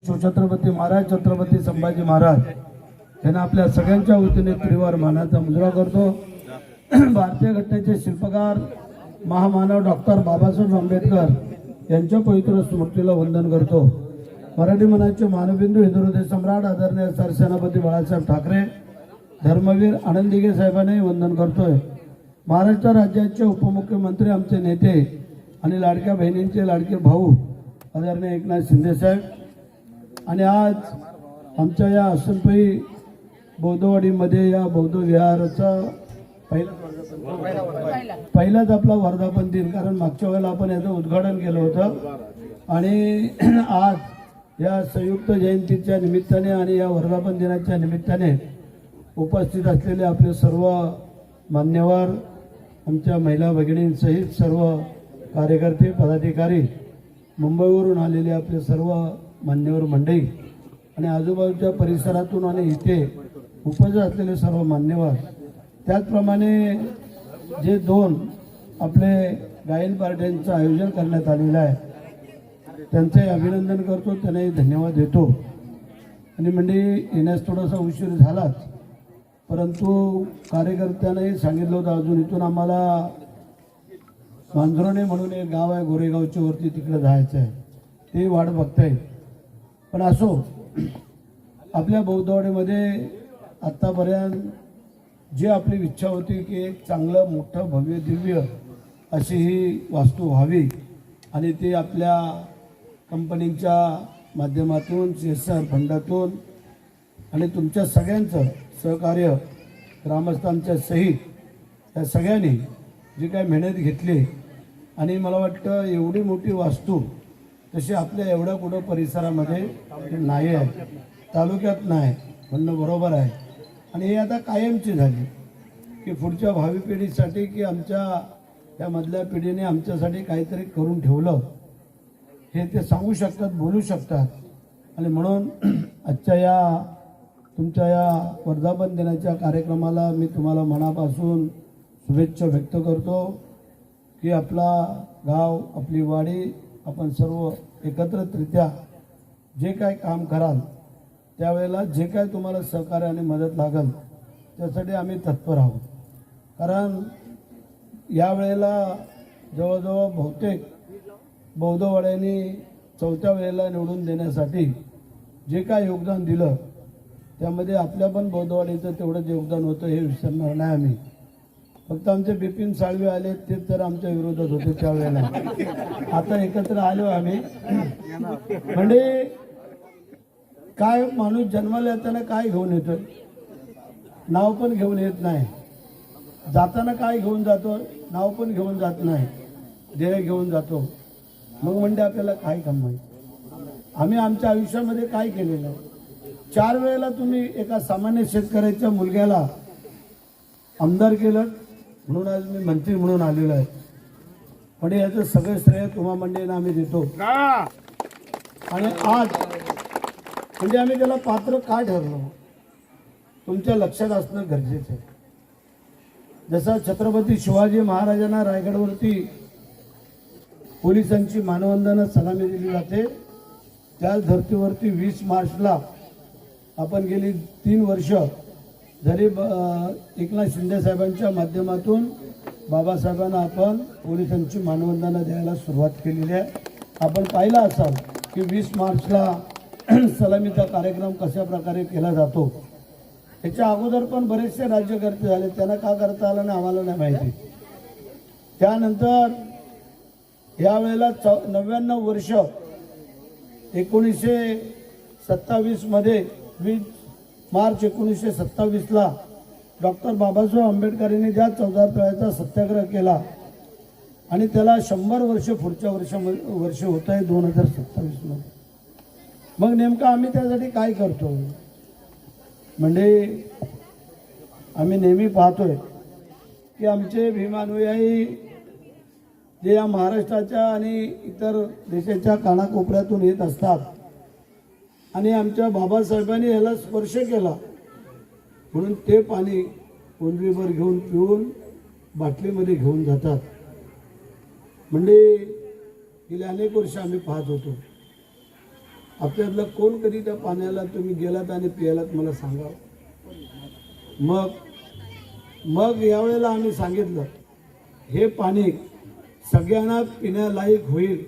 छत्रपती महाराज छत्रपती संभाजी महाराज यांना आपल्या सगळ्यांच्या वतीने त्रिवार मानाचा मुजरा करतो। भारतीय घटनेचे शिल्पकार महामानव डॉक्टर बाबासाहेब आंबेडकर यांच्या पवित्र स्मृतीला वंदन करतो। मराठी मनाचे मानबिंदू हिंदुहृदय सम्राट आदरणीय सरसेनापती बाळासाहेब ठाकरे धर्मवीर आनंद दिघे साहेबांनाही वंदन करतोय। महाराष्ट्र राज्याचे उपमुख्यमंत्री आमचे नेते आणि लाडक्या बहिणींचे लाडके भाऊ आदरणीय एकनाथ शिंदे साहेब आणि आज आमच्या या असनपई बौद्धवाडीमध्ये या बौद्ध विहाराचा पहिलाच आपला वर्धापन दिन, कारण मागच्या वेळेला आपण याचं उद्घाटन केलं होतं आणि आज या संयुक्त जयंतीच्या निमित्ताने आणि या वर्धापन दिनाच्या निमित्ताने उपस्थित असलेले आपले सर्व मान्यवर, आमच्या महिला भगिनींसहित सर्व कार्यकर्ते पदाधिकारी, मुंबईवरून आलेले आपले सर्व मान्यवर मंडळी आणि आजूबाजूच्या परिसरातून आणि इथे उपस्थित असलेले सर्व मान्यवर, त्याचप्रमाणे जे दोन आपले गायन पार्ट्यांचं आयोजन करण्यात आलेलं आहे त्यांचे अभिनंदन करतो, त्यांनाही धन्यवाद देतो। आणि मंडळी येण्यास थोडासा उशीर झालाच, परंतु कार्यकर्त्यांनाही सांगितलं होतं अजून इथून आम्हाला मांजरोणे म्हणून एक गाव आहे गोरेगावच्या वरती, तिकडे जायचं आहे, ते वाट बघताय। पण असो, आपल्या बौद्धवाडीमध्ये आत्तापर्यंत जी आपली इच्छा होती की एक चांगलं मोठं भव्य दिव्य अशी ही वास्तू व्हावी आणि ती आपल्या कंपनीच्या माध्यमातून CSR फंडातून आणि तुमच्या सगळ्यांचं सहकार्य ग्रामस्थांच्या सहित या सगळ्यांनी जी काय मेहनत घेतली आणि मला वाटतं एवढी मोठी वास्तू तशी आपल्या एवढ्या कुठं परिसरामध्ये नाही आहे, तालुक्यात नाही म्हणणं बरोबर आहे। आणि हे आता कायमची झाली की पुढच्या भावी पिढीसाठी की आमच्या या मधल्या पिढीने आमच्यासाठी काहीतरी करून ठेवलं हे ते सांगू शकतात, बोलू शकतात। आणि म्हणून आजच्या या तुमच्या या वर्धापन दिनाच्या कार्यक्रमाला मी तुम्हाला मनापासून शुभेच्छा व्यक्त करतो की आपला गाव, आपली वाडी, आपण सर्व एकत्रितरित्या जे काय काम कराल त्यावेळेला जे काय तुम्हाला सहकार्य आणि मदत लागेल त्यासाठी आम्ही तत्पर आहोत। कारण यावेळेला जवळजवळ बहुतेक बौद्धवाड्यांनी चौथ्या वेळेला निवडून देण्यासाठी जे काय योगदान दिलं त्यामध्ये आपल्या पण बौद्धवाडीचं तेवढंच योगदान होतं, हे विसरणार नाही आम्ही। फक्त आमचे बिपिन साळवे आले तेच तर आमच्या विरोधात होते त्यावेळेला, आता एकत्र आलो आम्ही। म्हणजे काय माणूस जन्माला येताना काय घेऊन येतोय, नाव पण घेऊन येत नाही, जाताना काय घेऊन जातो, नाव पण घेऊन जात नाही, ध्येय घेऊन जातो। मग म्हणजे आपल्याला काय कमाई, आम्ही आमच्या आयुष्यामध्ये काय केलेलं आहे। 4 वेळेला तुम्ही एका सामान्य शेतकऱ्याच्या मुलग्याला आमदार केलं म्हणून आज मी मंत्री म्हणून आलेलो आहे। पण याचं सगळं श्रेय तुम्हा मंडळींना आम्ही देतो। आणि आज म्हणजे आम्ही त्याला पात्र का ठरलो तुमच्या लक्षात असणं गरजेचं आहे। जसा छत्रपती शिवाजी महाराजांना रायगडवरती पोलिसांची मानवंदना सलामी दिली जाते, त्याच धर्तीवरती 20 मार्चला आपण गेली 3 वर्ष जरी एकनाथ शिंदे साहेबांच्या माध्यमातून बाबासाहेबांना आपण पोलिसांची मानवंदना द्यायला सुरुवात केलेली आहे। आपण पाहिलं असाल की 20 मार्चला सलामीचा कार्यक्रम कशा प्रकारे केला जातो। त्याच्या अगोदर पण बरेचसे राज्यकर्ते झाले, त्यांना का करता आलं नाही आम्हाला नाही माहिती। त्यानंतर यावेळेला 99 वर्ष 1927 मध्ये 20 मार्च 1927ला डॉक्टर बाबासाहेब आंबेडकरांनी ज्या 14 तळ्याचा सत्याग्रह केला आणि त्याला 100 वर्ष पुढच्या वर्ष होत आहे 2027 मध्ये। मग नेमकं आम्ही त्यासाठी काय करतो म्हणजे आम्ही नेहमी पाहतोय की आमचे भीमानुयायी जे या महाराष्ट्राच्या आणि इतर देशाच्या कानाकोपऱ्यातून येत असतात आणि आमच्या बाबासाहेबांनी याला स्पर्श केला म्हणून ते पाणी कोंडवीभर घेऊन पिऊन बाटलीमध्ये घेऊन जातात। म्हणजे गेले अनेक वर्ष आम्ही पाहत होतो आपल्यातलं कोण कधी त्या पाण्याला तुम्ही गेलात आणि पियालात मला सांगा. मग यावेळेला आम्ही सांगितलं हे पाणी सगळ्यांना पिण्यालायक होईल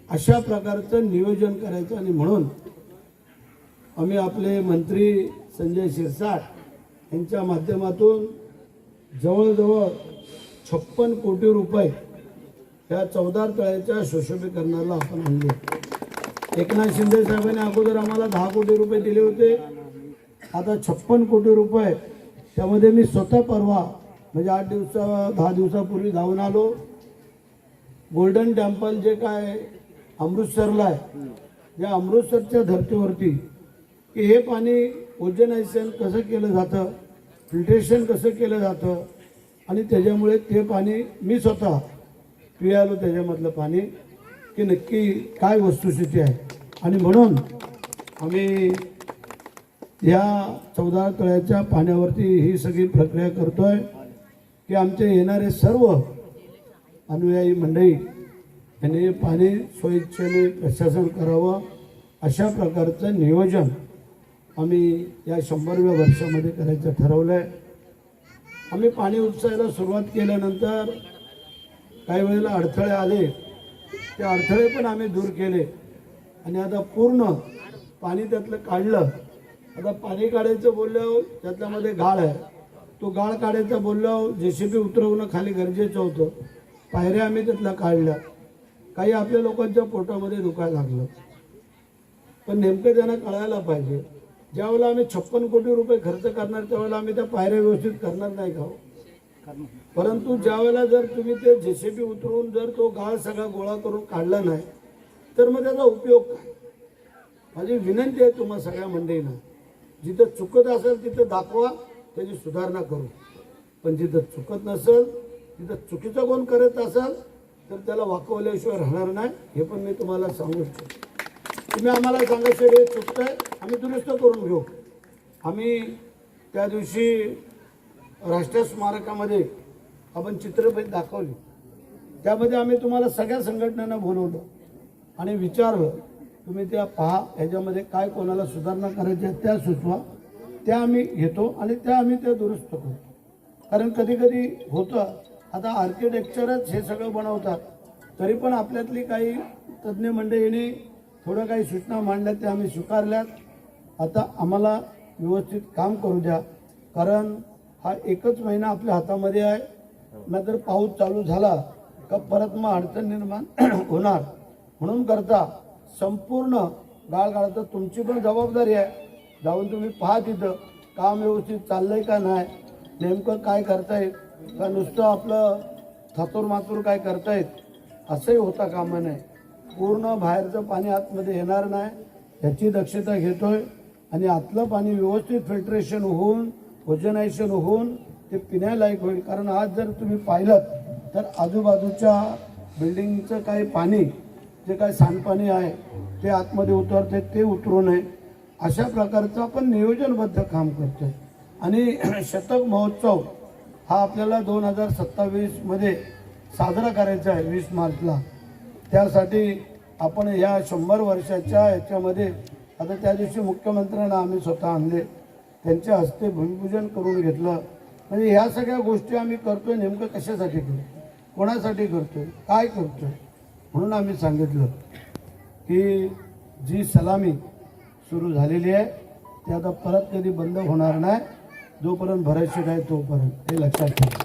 अशा प्रकारचं नियोजन करायचं. आणि म्हणून आम्ही आपले मंत्री संजय शिरसाट यांच्या माध्यमातून जवळजवळ 56 कोटी रुपये या 14 तळ्याच्या सुशोभीकरणाला आपण आणले. एकनाथ शिंदे साहेबांनी अगोदर आम्हाला 10 कोटी रुपये दिले होते. आता 56 कोटी रुपये. त्यामध्ये मी स्वतः परवा म्हणजे 10 दिवसापूर्वी जाऊन आलो. गोल्डन टेम्पल जे काय अमृतसरला आहे, या अमृतसरच्या धर्तीवरती की हे पाणी ओजनायझेशन कसं केलं जातं, फिल्ट्रेशन कसं केलं जातं आणि त्याच्यामुळे ते पाणी मी स्वतः पियालो त्याच्यामधलं पाणी की नक्की काय वस्तुस्थिती आहे. आणि म्हणून आम्ही या 14 तळ्याच्या पाण्यावरती ही सगळी प्रक्रिया करतोय की आमचे येणारे सर्व अनुयायी मंडळी यांनी पाणी स्वइच्छेने प्रशासन करावं अशा प्रकारचं नियोजन आम्ही या 100व्या वर्षामध्ये करायचं ठरवलं आहे. आम्ही पाणी उपसायला सुरुवात केल्यानंतर काही वेळेला अडथळे आले, ते अडथळे पण आम्ही दूर केले आणि आता पूर्ण पाणी त्यातलं काढलं. आता पाणी काढायचं बोलल्यावर त्याच्यामध्ये गाळ आहे, तो गाळ काढायचा बोलल्यावर JCB उतरवणं खाली गरजेचं होतं. पायऱ्या आम्ही त्यातल्या काढल्या. काही आपल्या लोकांच्या पोटामध्ये दुखायला लागलं, पण नेमकं त्यांना कळायला पाहिजे ज्यावेळेला आम्ही 56 कोटी रुपये खर्च करणार त्यावेळेला आम्ही त्या पायऱ्या व्यवस्थित करणार नाही का. परंतु ज्यावेळेला जर तुम्ही ते JCB उतरवून जर तो गाळ सगळा गोळा करून काढला नाही तर मग त्याचा उपयोग काय. माझी विनंती आहे तुम्हा सगळ्या मंडळींना, जिथं चुकत असेल तिथं दाखवा, त्याची सुधारणा करू. पण जिथं चुकत नसेल, जिथं चुकीचं कोण करत असेल तर त्याला वाकवल्याशिवाय राहणार नाही. हे पण मी तुम्हाला सांगू इच्छितो. तुम्ही आम्हाला सांगा सर हे चुकतंय, आम्ही दुरुस्त करून घेऊ. आम्ही त्या दिवशी राष्ट्रीय स्मारकामध्ये आपण चित्रफित दाखवली. त्यामध्ये आम्ही तुम्हाला सगळ्या संघटनांना बोलवलं आणि विचारलं तुम्ही त्या पहा, ह्याच्यामध्ये काय कोणाला सुधारणा करायच्या त्या सुचवा, त्या आम्ही घेतो आणि त्या आम्ही त्या दुरुस्त करू. कारण कधी कधी होतं, आता आर्किटेक्चरच हे सगळं बनवतात, तरी पण आपल्यातली काही तज्ज्ञ मंडळींनी थोडं काही सूचना मांडल्या, त्या आम्ही स्वीकारल्यात. आता आम्हाला व्यवस्थित काम करू द्या, कारण हा एकच महिना आपल्या हातामध्ये आहे. नंतर पाऊस चालू झाला का परत मग अडचण निर्माण होणार. म्हणून करता संपूर्ण गाळ काढता तुमची पण जबाबदारी आहे. जाऊन तुम्ही पहा तिथं काम व्यवस्थित चाललंय का नाही, नेमकं काय करतायत का नुसतं आपलं थातूर मातूर काय करतायत असंही होता कामा नये. पूर्ण बाहेरचं पाणी आतमध्ये येणार नाही याची दक्षता घेतोय आणि आतलं पाणी व्यवस्थित फिल्ट्रेशन होऊन ओझोनायझेशन होऊन ते पिण्यालायक होईल. कारण आज जर तुम्ही पाहिलं तर आजूबाजूच्या बिल्डिंगचं काही पाणी जे काही सांडपाणी आहे ते आतमध्ये उतरते, ते उतरू नये अशा प्रकारचं आपण नियोजनबद्ध काम करतोय. आणि शतक महोत्सव हा आपल्याला 2027मध्ये साजरा करायचा आहे 20 मार्चला. त्यासाठी आपण या 100 वर्षाच्या याच्यामध्ये आता त्या दिवशी मुख्यमंत्र्यांना आम्ही स्वतः आणले, त्यांच्या हस्ते भूमिपूजन करून घेतलं. म्हणजे ह्या सगळ्या गोष्टी आम्ही करतोय नेमकं कशासाठी करतोय, कोणासाठी करतोय, काय करतोय. म्हणून आम्ही सांगितलं की जी सलामी सुरू झालेली आहे ती आता परत कधी बंद होणार नाही, जोपर्यंत भरायची आहे तोपर्यंत. हे लक्षात ठेवा.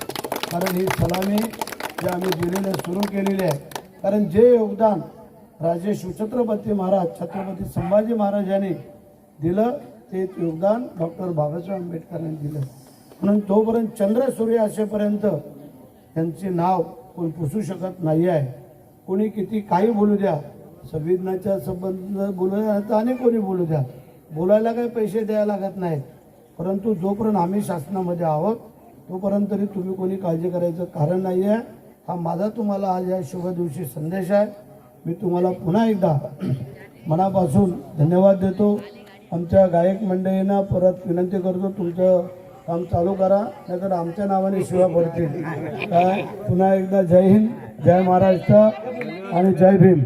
कारण ही सलामी जे आम्ही दिलेलं सुरू केलेली आहे, कारण जे योगदान राजे शिवछत्रपती महाराज छत्रपती संभाजी महाराजांनी दिलं ते योगदान डॉक्टर बाबासाहेब आंबेडकरांनी दिलं. म्हणून तोपर्यंत चंद्र सूर्य असेपर्यंत त्यांचे नाव कोण पुसू शकत नाही आहे. कोणी किती काही बोलू द्या, संविधानाच्या संबंध बोलू द्या तर अनेक कोणी बोलू द्या, बोलायला काही पैसे द्यायला लागत नाहीत. परंतु जोपर्यंत आम्ही शासनामध्ये आहोत तोपर्यंत तरी तुम्ही कोणी काळजी करायचं कारण नाही आहे. हा माझा तुम्हाला आज या शुभ दिवशी संदेश आहे. मी तुम्हाला पुन्हा एकदा मनापासून धन्यवाद देतो. आमच्या गायक मंडळींना परत विनंती करतो तुमचं काम चालू करा, नाहीतर आमच्या नावाने शिवा पडतील. काय पुन्हा एकदा जय हिंद, जय महाराष्ट्र आणि जय भीम.